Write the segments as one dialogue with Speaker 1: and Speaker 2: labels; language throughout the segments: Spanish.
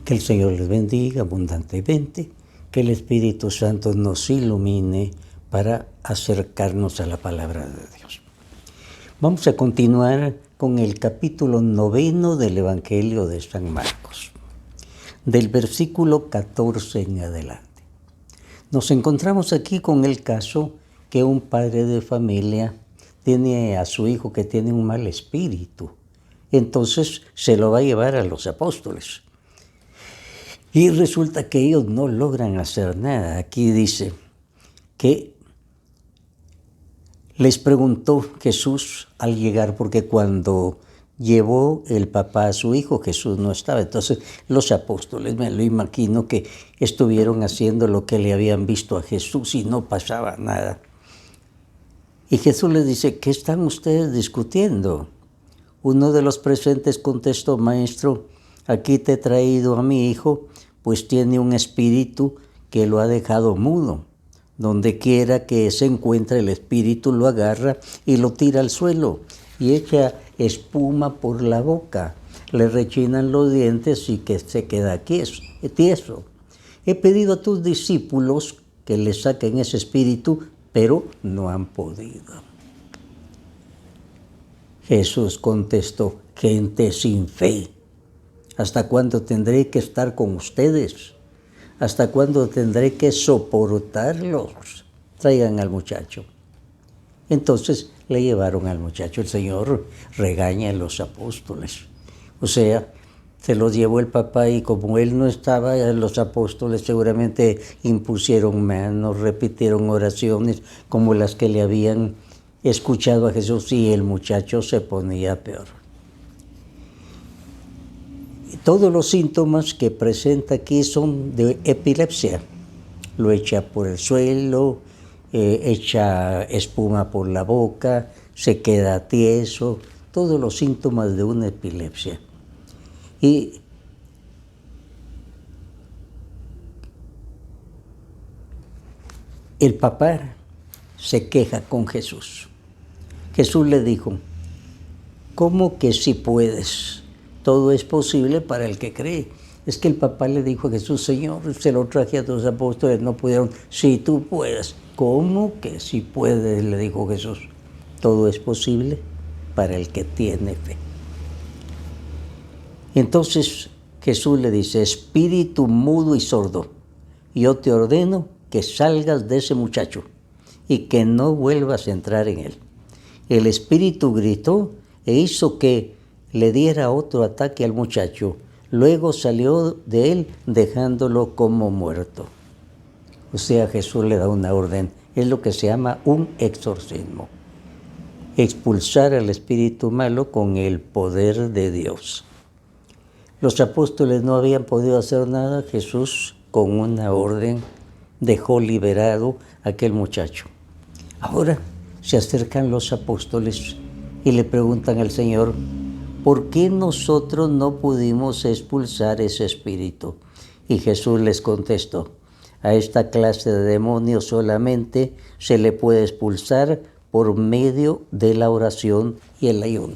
Speaker 1: Que el Señor les bendiga abundantemente, que el Espíritu Santo nos ilumine para acercarnos a la palabra de Dios. Vamos a continuar con el capítulo 9 del Evangelio de San Marcos, del versículo 14 en adelante. Nos encontramos aquí con el caso que un padre de familia tiene a su hijo que tiene un mal espíritu. Entonces se lo va a llevar a los apóstoles. Y resulta que ellos no logran hacer nada. Aquí dice que les preguntó Jesús al llegar, porque cuando llevó el papá a su hijo, Jesús no estaba. Entonces los apóstoles, me lo imagino, que estuvieron haciendo lo que le habían visto a Jesús y no pasaba nada. Y Jesús les dice, ¿qué están ustedes discutiendo? Uno de los presentes contestó, Maestro, aquí te he traído a mi hijo, pues tiene un espíritu que lo ha dejado mudo. Donde quiera que se encuentre el espíritu lo agarra y lo tira al suelo y echa espuma por la boca. Le rechinan los dientes y que se queda tieso. He pedido a tus discípulos que le saquen ese espíritu, pero no han podido. Jesús contestó, gente sin fe, ¿hasta cuándo tendré que estar con ustedes? ¿Hasta cuándo tendré que soportarlos? Traigan al muchacho. Entonces le llevaron al muchacho. El Señor regaña a los apóstoles. O sea, se los llevó el papá y como él no estaba, los apóstoles seguramente impusieron manos, repitieron oraciones como las que le habían escuchado a Jesús y el muchacho se ponía peor. Todos los síntomas que presenta aquí son de epilepsia. Lo echa por el suelo, echa espuma por la boca, se queda tieso, todos los síntomas de una epilepsia. Y el papá se queja con Jesús. Jesús le dijo, ¿cómo que si puedes? Todo es posible para el que cree. Es que el papá le dijo a Jesús, Señor, se lo traje a tus apóstoles, no pudieron. Si tú puedes. ¿Cómo que si puedes? Le dijo Jesús. Todo es posible para el que tiene fe. Entonces Jesús le dice, espíritu mudo y sordo, yo te ordeno que salgas de ese muchacho y que no vuelvas a entrar en él. El espíritu gritó e hizo que le diera otro ataque al muchacho. Luego salió de él dejándolo como muerto. O sea, Jesús le da una orden. Es lo que se llama un exorcismo. Expulsar al espíritu malo con el poder de Dios. Los apóstoles no habían podido hacer nada. Jesús, con una orden, dejó liberado a aquel muchacho. Ahora se acercan los apóstoles y le preguntan al Señor, ¿por qué nosotros no pudimos expulsar ese espíritu? Y Jesús les contestó, a esta clase de demonios solamente se le puede expulsar por medio de la oración y el ayuno.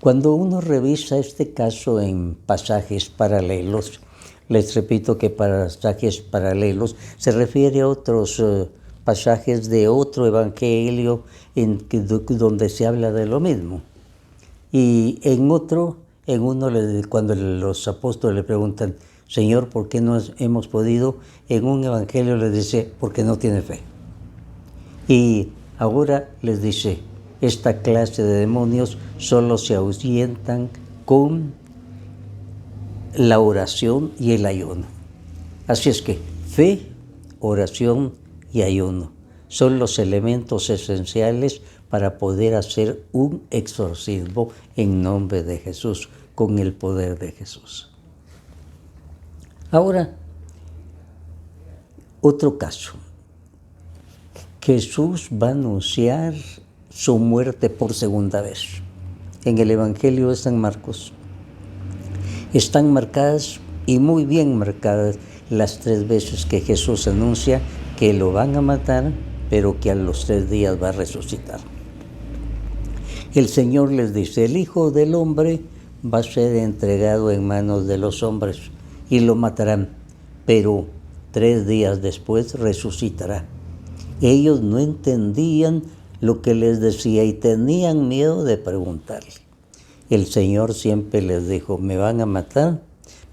Speaker 1: Cuando uno revisa este caso en pasajes paralelos, les repito que pasajes paralelos se refiere a otros pasajes de otro evangelio donde se habla de lo mismo. Y en uno, cuando los apóstoles le preguntan, Señor, ¿por qué no hemos podido? En un evangelio les dice, porque no tiene fe. Y ahora les dice, esta clase de demonios solo se ahuyentan con la oración y el ayuno. Así es que fe, oración y ayuno son los elementos esenciales para poder hacer un exorcismo en nombre de Jesús, con el poder de Jesús. Ahora, otro caso. Jesús va a anunciar su muerte por segunda vez. En el Evangelio de San Marcos están marcadas, y muy bien marcadas, las 3 veces que Jesús anuncia que lo van a matar, pero que a los 3 días va a resucitar. El Señor les dice, el Hijo del Hombre va a ser entregado en manos de los hombres y lo matarán, pero 3 días después resucitará. Ellos no entendían lo que les decía y tenían miedo de preguntarle. El Señor siempre les dijo, me van a matar,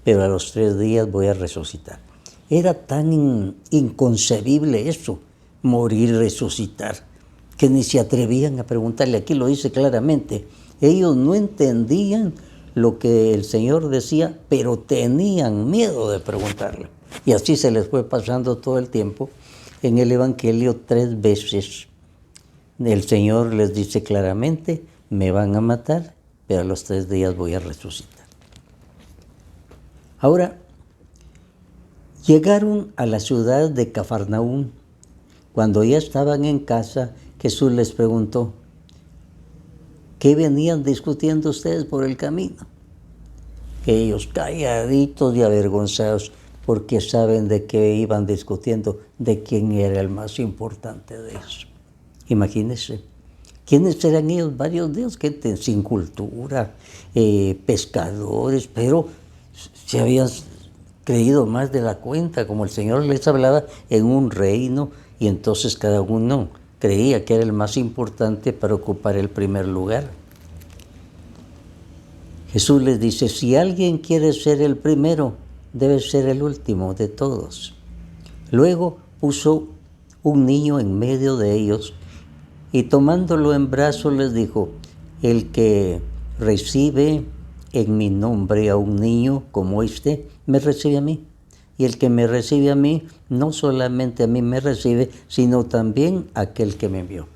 Speaker 1: pero a los 3 días voy a resucitar. Era tan inconcebible eso, morir y resucitar, que ni se atrevían a preguntarle. Aquí lo dice claramente. Ellos no entendían lo que el Señor decía, pero tenían miedo de preguntarle. Y así se les fue pasando todo el tiempo. En el Evangelio 3 veces el Señor les dice claramente, me van a matar, pero a los 3 días voy a resucitar. Ahora, llegaron a la ciudad de Cafarnaúm. Cuando ya estaban en casa, Jesús les preguntó, ¿qué venían discutiendo ustedes por el camino? Ellos calladitos y avergonzados, porque saben de qué iban discutiendo, de quién era el más importante de ellos. Imagínense, ¿quiénes eran ellos? Varios de ellos, gente sin cultura, pescadores, pero se habían creído más de la cuenta, como el Señor les hablaba en un reino, y entonces cada uno creía que era el más importante para ocupar el primer lugar. Jesús les dice, si alguien quiere ser el primero, debe ser el último de todos. Luego puso un niño en medio de ellos y tomándolo en brazos les dijo, el que recibe en mi nombre a un niño como este, me recibe a mí. Y el que me recibe a mí, no solamente a mí me recibe, sino también a aquel que me envió.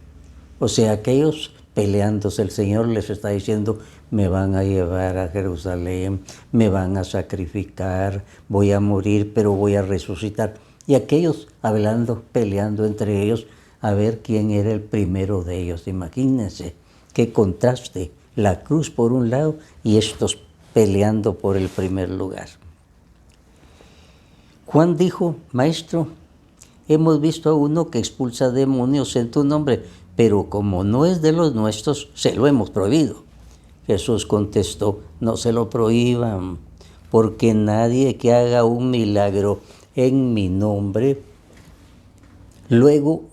Speaker 1: O sea, aquellos peleándose, el Señor les está diciendo, me van a llevar a Jerusalén, me van a sacrificar, voy a morir, pero voy a resucitar. Y aquellos hablando, peleando entre ellos, a ver quién era el primero de ellos. Imagínense qué contraste, la cruz por un lado y estos peleando por el primer lugar. Juan dijo, maestro, hemos visto a uno que expulsa demonios en tu nombre, pero como no es de los nuestros, se lo hemos prohibido. Jesús contestó, no se lo prohíban, porque nadie que haga un milagro en mi nombre, luego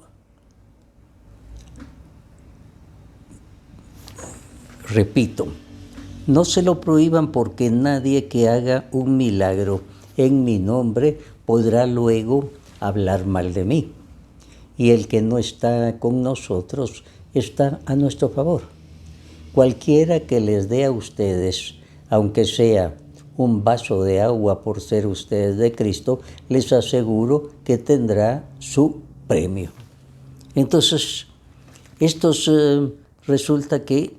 Speaker 1: repito, no se lo prohíban porque nadie que haga un milagro en mi nombre podrá luego hablar mal de mí. Y el que no está con nosotros está a nuestro favor. Cualquiera que les dé a ustedes, aunque sea un vaso de agua por ser ustedes de Cristo, les aseguro que tendrá su premio. Entonces, estos resulta que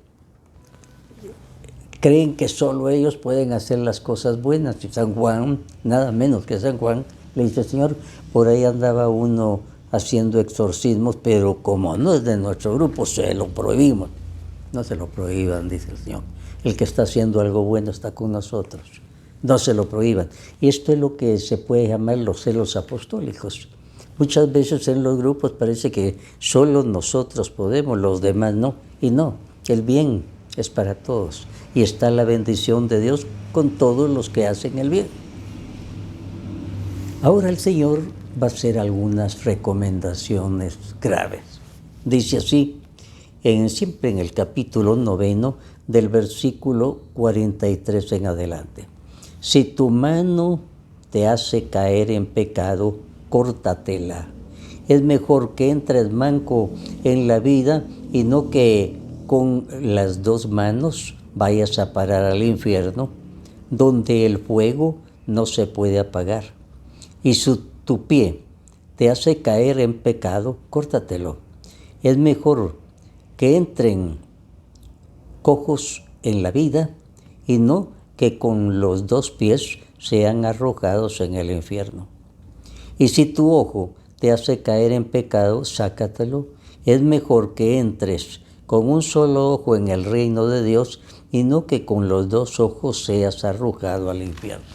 Speaker 1: creen que solo ellos pueden hacer las cosas buenas. Y San Juan, nada menos que San Juan, le dice, Señor, por ahí andaba uno haciendo exorcismos, pero como no es de nuestro grupo, se lo prohibimos. No se lo prohíban, dice el Señor. El que está haciendo algo bueno está con nosotros. No se lo prohíban. Y esto es lo que se puede llamar los celos apostólicos. Muchas veces en los grupos parece que solo nosotros podemos, los demás no. Y no, el bien es para todos. Y está la bendición de Dios con todos los que hacen el bien. Ahora el Señor va a hacer algunas recomendaciones graves. Dice así, siempre en el capítulo 9, del versículo 43 en adelante. Si tu mano te hace caer en pecado, córtatela. Es mejor que entres manco en la vida y no que con las 2 manos vayas a parar al infierno, donde el fuego no se puede apagar. Y si tu pie te hace caer en pecado, córtatelo. Es mejor que entren cojos en la vida y no que con los 2 pies sean arrojados en el infierno. Y si tu ojo te hace caer en pecado, sácatelo. Es mejor que entres con un solo ojo en el reino de Dios y no que con los 2 ojos seas arrojado al infierno.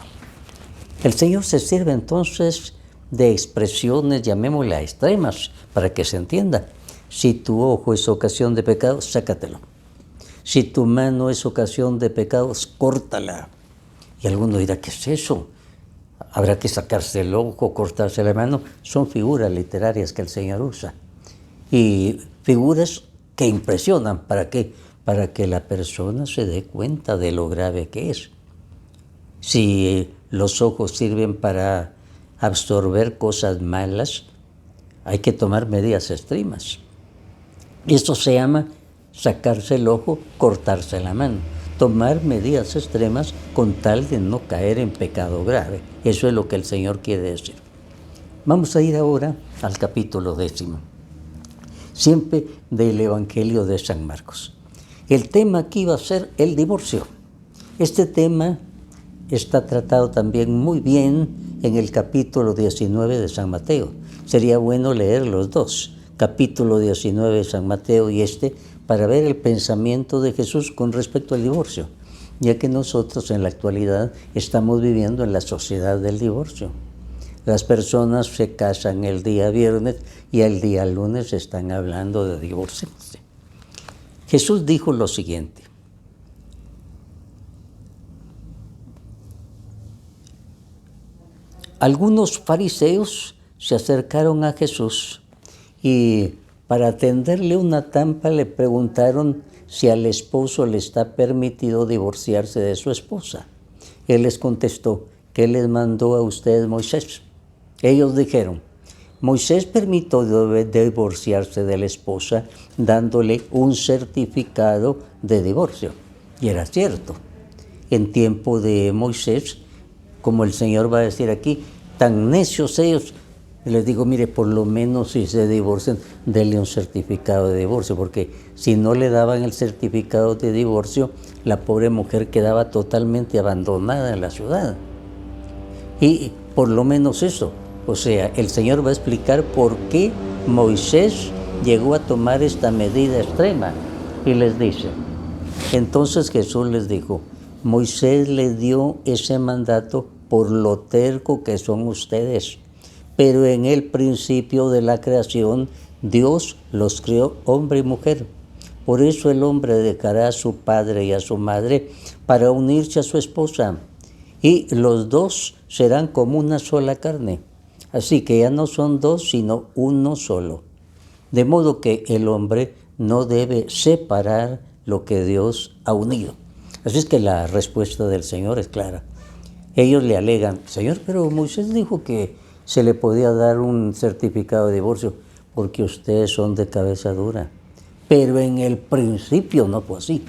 Speaker 1: El Señor se sirve entonces de expresiones, llamémoslas extremas, para que se entienda. Si tu ojo es ocasión de pecado, sácatelo. Si tu mano es ocasión de pecados, córtala. Y alguno dirá, ¿qué es eso? Habrá que sacarse el ojo, cortarse la mano. Son figuras literarias que el Señor usa. Y figuras que impresionan. ¿Para qué? Para que la persona se dé cuenta de lo grave que es. Si los ojos sirven para absorber cosas malas, hay que tomar medidas extremas. Esto se llama sacarse el ojo, cortarse la mano. Tomar medidas extremas con tal de no caer en pecado grave. Eso es lo que el Señor quiere decir. Vamos a ir ahora al capítulo 10, siempre del Evangelio de San Marcos. El tema aquí va a ser el divorcio. Este tema está tratado también muy bien en el capítulo 19 de San Mateo. Sería bueno leer los dos, capítulo 19 de San Mateo y para ver el pensamiento de Jesús con respecto al divorcio, ya que nosotros en la actualidad estamos viviendo en la sociedad del divorcio. Las personas se casan el día viernes y el día lunes están hablando de divorciarse. Jesús dijo lo siguiente: algunos fariseos se acercaron a Jesús y para tenderle una trampa le preguntaron si al esposo le está permitido divorciarse de su esposa. Él les contestó: ¿qué les mandó a ustedes Moisés? Ellos dijeron: Moisés permitió divorciarse de la esposa dándole un certificado de divorcio. Y era cierto. En tiempo de Moisés, como el Señor va a decir aquí, tan necios ellos, les digo, mire, por lo menos si se divorcian, denle un certificado de divorcio, porque si no le daban el certificado de divorcio, la pobre mujer quedaba totalmente abandonada en la ciudad. Y por lo menos eso, o sea, el Señor va a explicar por qué Moisés llegó a tomar esta medida extrema. Y les dice, entonces Jesús les dijo, Moisés les dio ese mandato por lo terco que son ustedes. Pero en el principio de la creación, Dios los creó hombre y mujer. Por eso el hombre dejará a su padre y a su madre para unirse a su esposa. Y los dos serán como una sola carne. Así que ya no son dos, sino uno solo. De modo que el hombre no debe separar lo que Dios ha unido. Así es que la respuesta del Señor es clara. Ellos le alegan, Señor, pero Moisés dijo que se le podía dar un certificado de divorcio porque ustedes son de cabeza dura. Pero en el principio no fue así.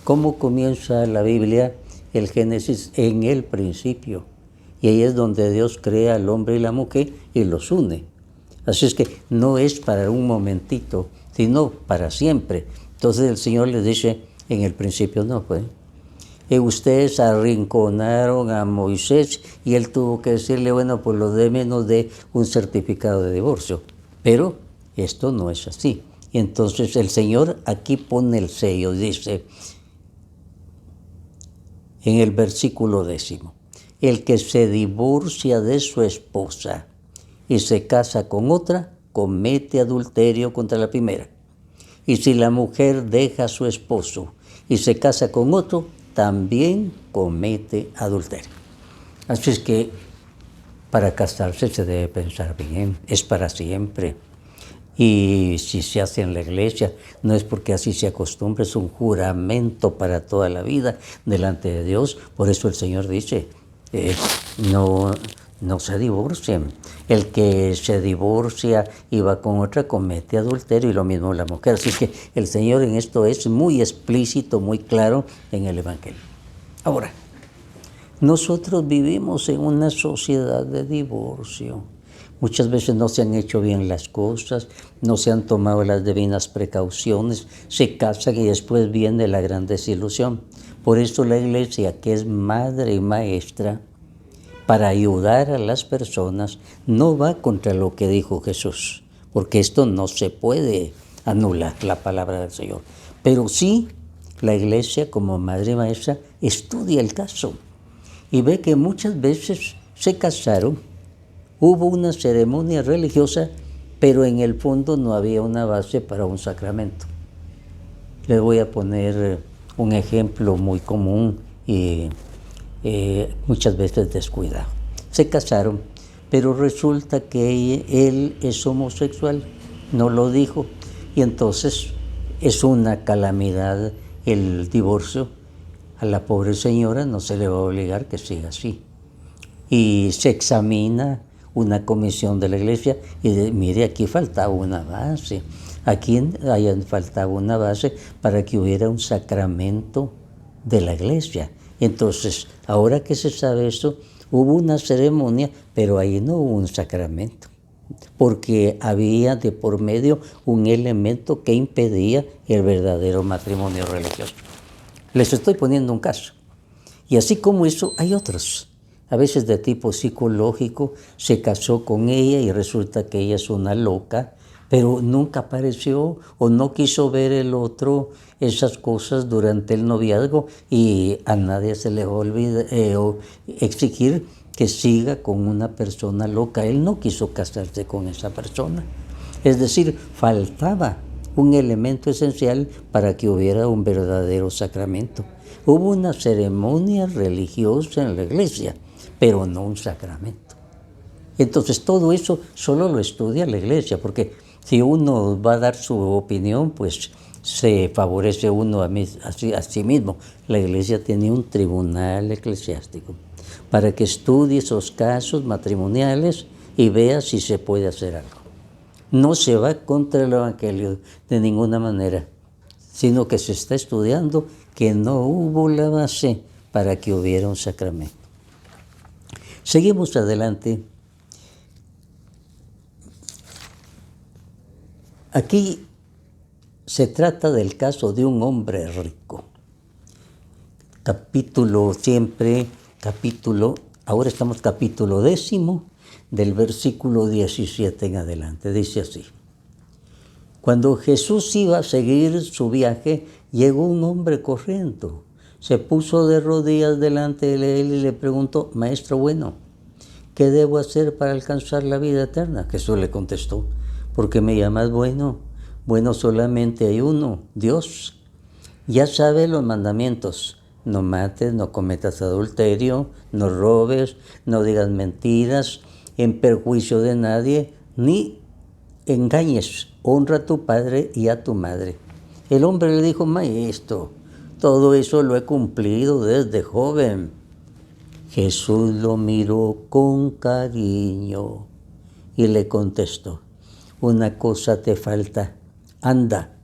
Speaker 1: ¿Cómo comienza la Biblia? El Génesis, en el principio. Y ahí es donde Dios crea al hombre y la mujer y los une. Así es que no es para un momentito, sino para siempre. Entonces el Señor les dice, en el principio no fue. Y ustedes arrinconaron a Moisés y él tuvo que decirle, bueno, pues lo de menos de un certificado de divorcio. Pero esto no es así. Y entonces el Señor aquí pone el sello, dice en el versículo 10, el que se divorcia de su esposa y se casa con otra, comete adulterio contra la primera. Y si la mujer deja a su esposo y se casa con otro, también comete adulterio. Así es que para casarse se debe pensar bien, es para siempre. Y si se hace en la iglesia, no es porque así se acostumbre, es un juramento para toda la vida delante de Dios. Por eso el Señor dice, no se divorcien. El que se divorcia y va con otra comete adulterio y lo mismo la mujer. Así que el Señor en esto es muy explícito, muy claro en el Evangelio. Ahora, nosotros vivimos en una sociedad de divorcio. Muchas veces no se han hecho bien las cosas, no se han tomado las debidas precauciones, se casan y después viene la gran desilusión. Por eso la Iglesia, que es madre y maestra, para ayudar a las personas, no va contra lo que dijo Jesús, porque esto no se puede anular, la palabra del Señor. Pero sí, la Iglesia como madre y maestra estudia el caso y ve que muchas veces se casaron, hubo una ceremonia religiosa, pero en el fondo no había una base para un sacramento. Les voy a poner un ejemplo muy común y muchas veces descuidado. Se casaron, pero resulta que él es homosexual, no lo dijo, y entonces es una calamidad el divorcio. A la pobre señora no se le va a obligar que siga así. Y se examina una comisión de la iglesia y mire, aquí faltaba una base, aquí faltaba una base para que hubiera un sacramento de la iglesia. Entonces, ahora que se sabe eso, hubo una ceremonia, pero ahí no hubo un sacramento, porque había de por medio un elemento que impedía el verdadero matrimonio religioso. Les estoy poniendo un caso. Y así como eso, hay otros. A veces de tipo psicológico, se casó con ella y resulta que ella es una loca, pero nunca apareció o no quiso ver el otro esas cosas durante el noviazgo y a nadie se le va a olvidar exigir que siga con una persona loca. Él no quiso casarse con esa persona. Es decir, faltaba un elemento esencial para que hubiera un verdadero sacramento. Hubo una ceremonia religiosa en la iglesia, pero no un sacramento. Entonces todo eso solo lo estudia la iglesia, porque si uno va a dar su opinión, pues se favorece uno a sí mismo. La iglesia tiene un tribunal eclesiástico para que estudie esos casos matrimoniales y vea si se puede hacer algo. No se va contra el Evangelio de ninguna manera, sino que se está estudiando que no hubo la base para que hubiera un sacramento. Seguimos adelante. Aquí se trata del caso de un hombre rico. Ahora estamos capítulo 10, del versículo 17 en adelante. Dice así: Cuando Jesús iba a seguir su viaje, llegó un hombre corriendo. Se puso de rodillas delante de él y le preguntó: Maestro bueno, ¿qué debo hacer para alcanzar la vida eterna? Jesús le contestó: ¿por qué me llamas bueno? Bueno solamente hay uno, Dios. Ya sabes los mandamientos: no mates, no cometas adulterio, no robes, no digas mentiras en perjuicio de nadie, ni engañes, honra a tu padre y a tu madre. El hombre le dijo: Maestro, todo eso lo he cumplido desde joven. Jesús lo miró con cariño y le contestó: una cosa te falta, anda,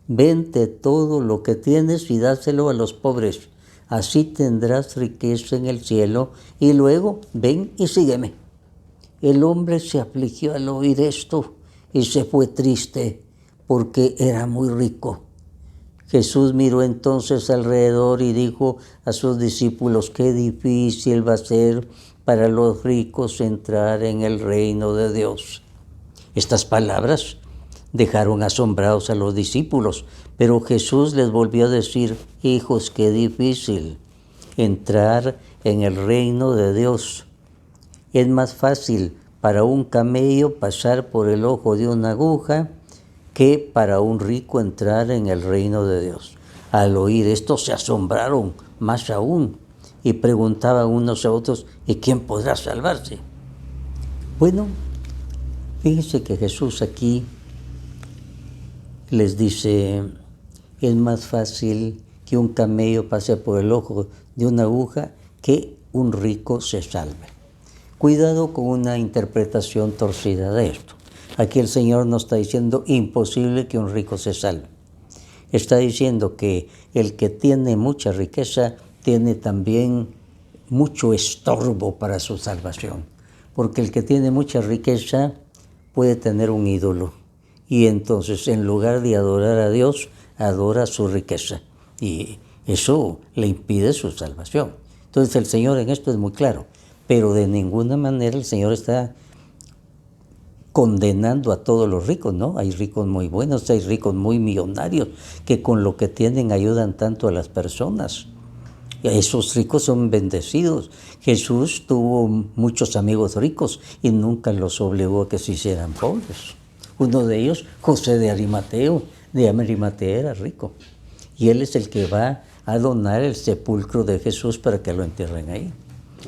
Speaker 1: vende todo lo que tienes y dáselo a los pobres, así tendrás riqueza en el cielo, y luego ven y sígueme. El hombre se afligió al oír esto y se fue triste porque era muy rico. Jesús miró entonces alrededor y dijo a sus discípulos: qué difícil va a ser para los ricos entrar en el reino de Dios. Estas palabras dejaron asombrados a los discípulos, pero Jesús les volvió a decir: hijos, qué difícil entrar en el reino de Dios. Es más fácil para un camello pasar por el ojo de una aguja que para un rico entrar en el reino de Dios. Al oír esto se asombraron más aún y preguntaban unos a otros: ¿y quién podrá salvarse? Bueno, fíjense que Jesús aquí les dice: es más fácil que un camello pase por el ojo de una aguja que un rico se salve. Cuidado con una interpretación torcida de esto. Aquí el Señor no está diciendo imposible que un rico se salve. Está diciendo que el que tiene mucha riqueza tiene también mucho estorbo para su salvación. Porque el que tiene mucha riqueza puede tener un ídolo. Y entonces, en lugar de adorar a Dios, adora su riqueza. Y eso le impide su salvación. Entonces el Señor en esto es muy claro. Pero de ninguna manera el Señor está condenando a todos los ricos, ¿no? Hay ricos muy buenos, hay ricos muy millonarios que con lo que tienen ayudan tanto a las personas. Esos ricos son bendecidos. Jesús tuvo muchos amigos ricos y nunca los obligó a que se hicieran pobres. Uno de ellos, José de Arimatea era rico. y él es el que va a donar el sepulcro de Jesús para que lo entierren ahí.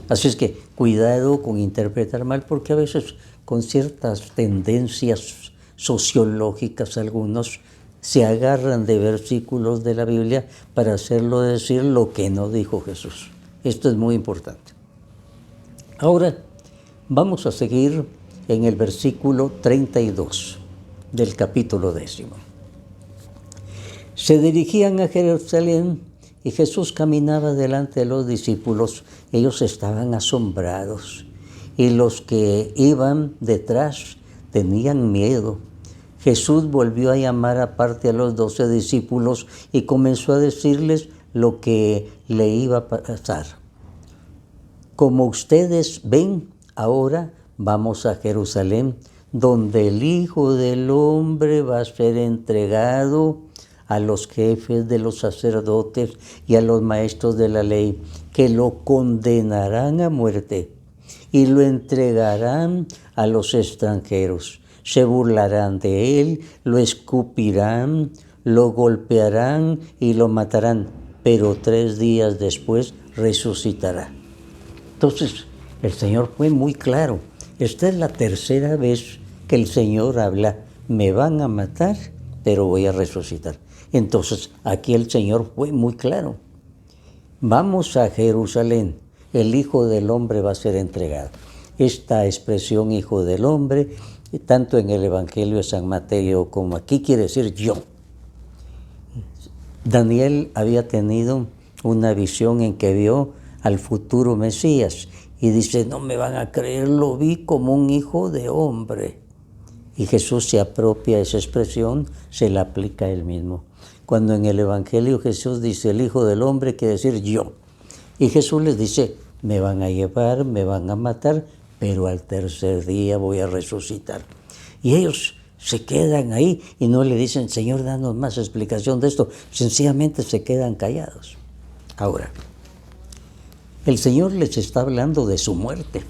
Speaker 1: Así es que cuidado con interpretar mal, porque a veces con ciertas tendencias sociológicas algunos se agarran de versículos de la Biblia para hacerlo decir lo que no dijo Jesús. Esto es muy importante. Ahora vamos a seguir en el versículo 32 del capítulo 10. Se dirigían a Jerusalén y Jesús caminaba delante de los discípulos. Ellos estaban asombrados y los que iban detrás tenían miedo. Jesús volvió a llamar aparte a los 12 discípulos y comenzó a decirles lo que le iba a pasar. Como ustedes ven, ahora vamos a Jerusalén, donde el Hijo del Hombre va a ser entregado a los jefes de los sacerdotes y a los maestros de la ley, que lo condenarán a muerte y lo entregarán a los extranjeros. Se burlarán de él, lo escupirán, lo golpearán y lo matarán, pero 3 días después resucitará. Entonces, el Señor fue muy claro. Esta es la tercera vez que el Señor habla, me van a matar, pero voy a resucitar. Entonces, aquí el Señor fue muy claro. Vamos a Jerusalén, el Hijo del Hombre va a ser entregado. Esta expresión Hijo del Hombre, tanto en el Evangelio de San Mateo como aquí, quiere decir yo. Daniel había tenido una visión en que vio al futuro Mesías y dice, no me van a creer, lo vi como un hijo de hombre. Y Jesús se apropia esa expresión, se la aplica a él mismo. Cuando en el Evangelio Jesús dice el Hijo del Hombre, quiere decir yo. Y Jesús les dice, me van a llevar, me van a matar, pero al tercer día voy a resucitar. Y ellos se quedan ahí y no le dicen, Señor, danos más explicación de esto. Sencillamente se quedan callados. Ahora, el Señor les está hablando de su muerte,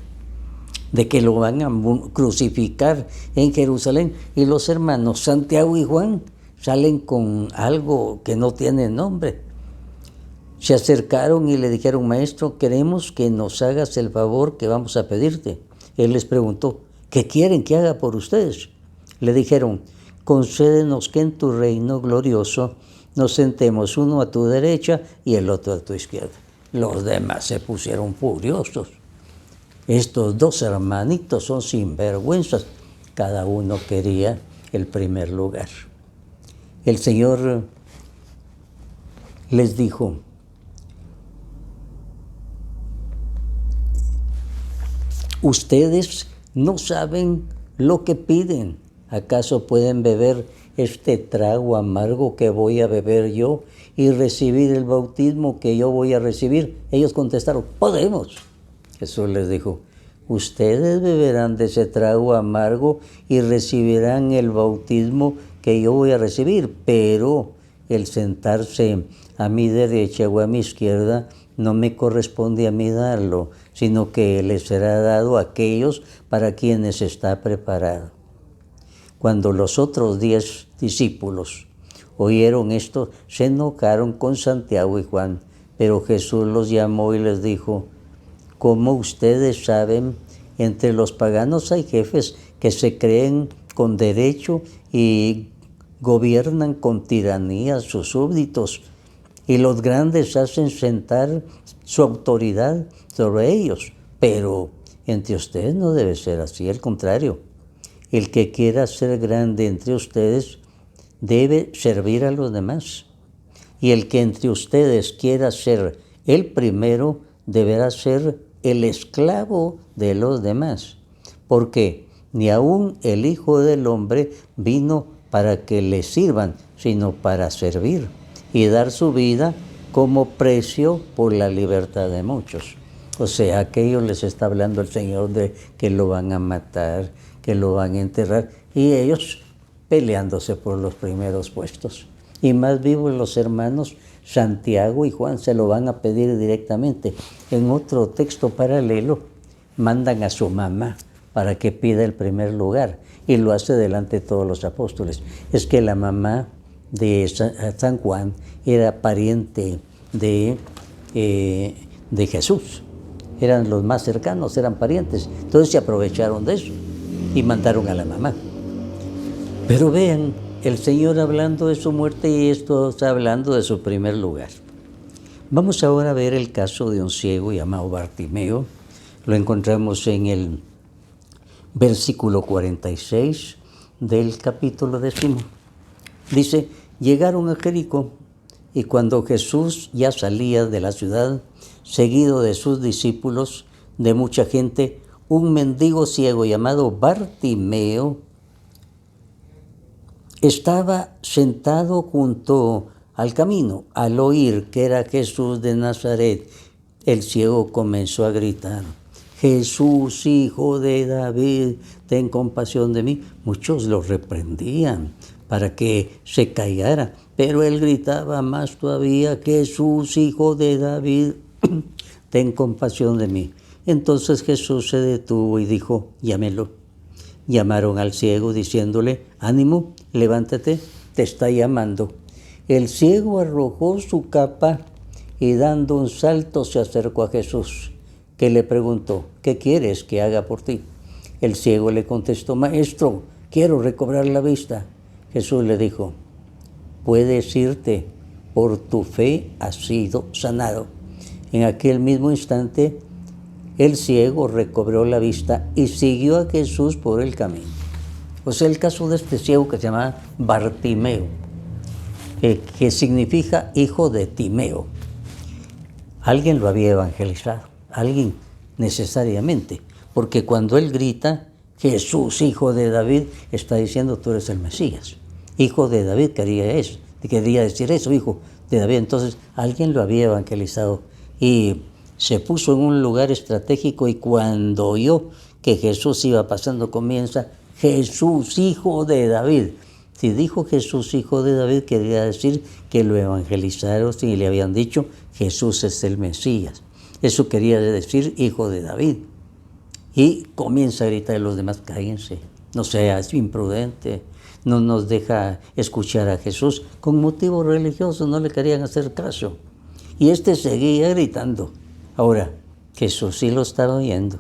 Speaker 1: de que lo van a crucificar en Jerusalén. Y los hermanos Santiago y Juan salen con algo que no tiene nombre. Se acercaron y le dijeron, Maestro, queremos que nos hagas el favor que vamos a pedirte. Él les preguntó, ¿qué quieren que haga por ustedes? Le dijeron, concédenos que en tu reino glorioso nos sentemos uno a tu derecha y el otro a tu izquierda. Los demás se pusieron furiosos. Estos 2 hermanitos son sinvergüenzas. Cada uno quería el primer lugar. El Señor les dijo, ustedes no saben lo que piden. ¿Acaso pueden beber este trago amargo que voy a beber yo y recibir el bautismo que yo voy a recibir? Ellos contestaron, podemos. Jesús les dijo, ustedes beberán de ese trago amargo y recibirán el bautismo que yo voy a recibir, pero el sentarse a mi derecha o a mi izquierda no me corresponde a mí darlo, sino que les será dado a aquellos para quienes está preparado. Cuando los otros 10 discípulos oyeron esto, se enojaron con Santiago y Juan, pero Jesús los llamó y les dijo, como ustedes saben, entre los paganos hay jefes que se creen con derecho y gobiernan con tiranía a sus súbditos, y los grandes hacen sentar su autoridad sobre ellos. Pero entre ustedes no debe ser así, al contrario. El que quiera ser grande entre ustedes debe servir a los demás. Y el que entre ustedes quiera ser el primero deberá ser el esclavo de los demás. Porque ni aun el Hijo del Hombre vino para que le sirvan, sino para servir y dar su vida como precio por la libertad de muchos. O sea, a aquellos les está hablando el Señor de que lo van a matar, que lo van a enterrar, y ellos peleándose por los primeros puestos. Y más vivos los hermanos Santiago y Juan se lo van a pedir directamente. En otro texto paralelo mandan a su mamá para que pida el primer lugar y lo hace delante de todos los apóstoles. Es que la mamá de San Juan era pariente de Jesús. Eran los más cercanos, eran parientes. Entonces se aprovecharon de eso y mandaron a la mamá. Pero vean, el Señor hablando de su muerte y esto está hablando de su primer lugar. Vamos ahora a ver el caso de un ciego llamado Bartimeo. Lo encontramos en el versículo 46 del capítulo 10. Dice, llegaron a Jericó y cuando Jesús ya salía de la ciudad, seguido de sus discípulos, de mucha gente, un mendigo ciego llamado Bartimeo estaba sentado junto al camino. Al oír que era Jesús de Nazaret, el ciego comenzó a gritar, Jesús, hijo de David, ten compasión de mí. Muchos lo reprendían para que se callara, pero él gritaba más todavía, Jesús, hijo de David, ten compasión de mí. Entonces Jesús se detuvo y dijo, llámelo. Llamaron al ciego diciéndole, ánimo, levántate, te está llamando. El ciego arrojó su capa y dando un salto se acercó a Jesús, que le preguntó, ¿qué quieres que haga por ti? El ciego le contestó, Maestro, quiero recobrar la vista. Jesús le dijo, puedes irte, por tu fe has sido sanado. En aquel mismo instante, el ciego recobró la vista y siguió a Jesús por el camino. O sea, el caso de este ciego que se llama Bartimeo, que significa hijo de Timeo. Alguien lo había evangelizado, alguien necesariamente, porque cuando él grita, Jesús, hijo de David, está diciendo, tú eres el Mesías. Hijo de David quería decir eso, hijo de David. Entonces, alguien lo había evangelizado y se puso en un lugar estratégico y cuando oyó que Jesús iba pasando comienza, Jesús, hijo de David. Si dijo Jesús, hijo de David, quería decir que lo evangelizaron y le habían dicho, Jesús es el Mesías. Eso quería decir hijo de David. Y comienza a gritar a los demás, cállense, no seas imprudente, no nos deja escuchar a Jesús. Con motivos religiosos no le querían hacer caso. Y seguía gritando. Ahora, Jesús sí lo estaba oyendo.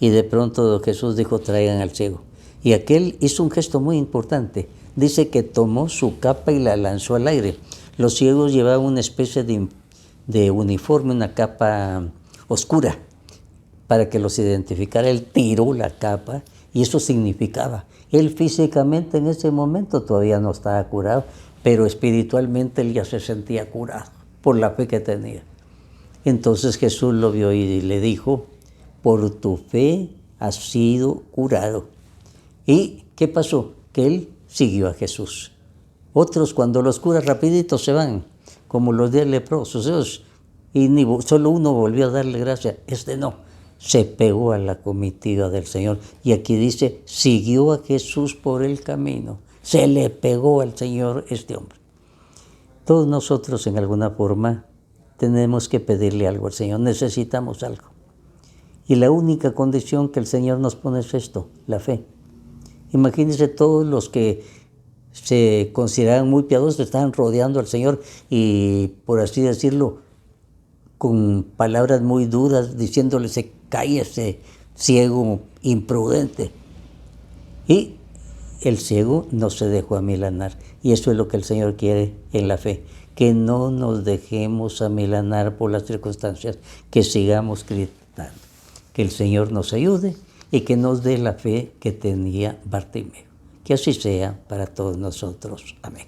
Speaker 1: Y de pronto Jesús dijo, traigan al ciego. Y aquel hizo un gesto muy importante. Dice que tomó su capa y la lanzó al aire. Los ciegos llevaban una especie de uniforme, una capa oscura, para que los identificara. Él tiró la capa y eso significaba. Él físicamente en ese momento todavía no estaba curado, pero espiritualmente él ya se sentía curado por la fe que tenía. Entonces Jesús lo vio y le dijo, por tu fe has sido curado. ¿Y qué pasó? Que él siguió a Jesús. Otros cuando los cura rapidito se van, como los 10 leprosos, y solo uno volvió a darle gracias, no, se pegó a la comitiva del Señor. Y aquí dice, siguió a Jesús por el camino, se le pegó al Señor este hombre. Todos nosotros en alguna forma tenemos que pedirle algo al Señor, necesitamos algo. Y la única condición que el Señor nos pone es esto, la fe. Imagínense todos los que se consideraban muy piadosos, estaban rodeando al Señor y, por así decirlo, con palabras muy duras, diciéndole, cállese, ciego, imprudente. Y el ciego no se dejó amilanar. Y eso es lo que el Señor quiere en la fe, que no nos dejemos amilanar por las circunstancias, que sigamos gritando. Que el Señor nos ayude y que nos dé la fe que tenía Bartimeo. Que así sea para todos nosotros. Amén.